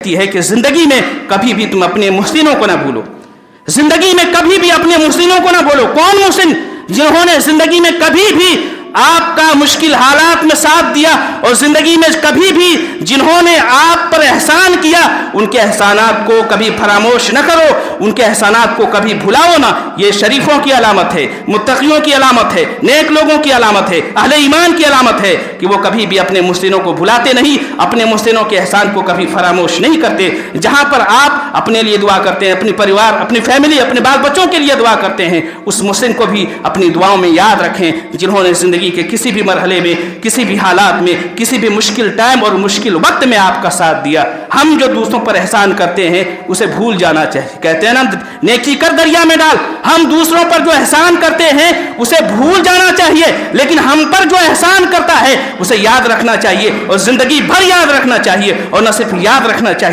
ہے کہ زندگی میں کبھی بھی تم اپنے محسنوں کو نہ بھولو، زندگی میں کبھی بھی اپنے محسنوں کو نہ بھولو۔ کون محسن؟ جنہوں نے زندگی میں کبھی بھی آپ کا مشکل حالات میں ساتھ دیا، اور زندگی میں کبھی بھی جنہوں نے آپ پر احسان کیا، ان کے احسانات کو کبھی فراموش نہ کرو، ان کے احسانات کو کبھی بھلاؤ نہ۔ یہ شریفوں کی علامت ہے، متقیوں کی علامت ہے، نیک لوگوں کی علامت ہے، اہل ایمان کی علامت ہے کہ وہ کبھی بھی اپنے محسنوں کو بھلاتے نہیں، اپنے محسنوں کے احسان کو کبھی فراموش نہیں کرتے۔ جہاں پر آپ اپنے لیے دعا کرتے ہیں، اپنی پریوار، اپنی فیملی، اپنے بال بچوں کے لیے دعا کرتے ہیں، اس محسن کو بھی اپنی دعاؤں میں یاد رکھیں جنہوں نے زندگی کے کسی بھی مرحلے میں، کسی بھی حالات میں، کسی بھی مشکل ٹائم اور مشکل وقت میں آپ کا ساتھ دیا۔ ہم جو دوسروں پر احسان کرتے ہیں اسے بھول جانا چاہیے۔ کہتے ہیں نا، نیکی کر دریا میں ڈال۔ ہم دوسروں پر جو احسان کرتے ہیں اسے بھول جانا چاہیے، لیکن ہم پر جو احسان کرتا ہے اسے یاد رکھنا چاہیے، اور زندگی بھر یاد رکھنا چاہیے، اور نہ صرف یاد رکھنا چاہیے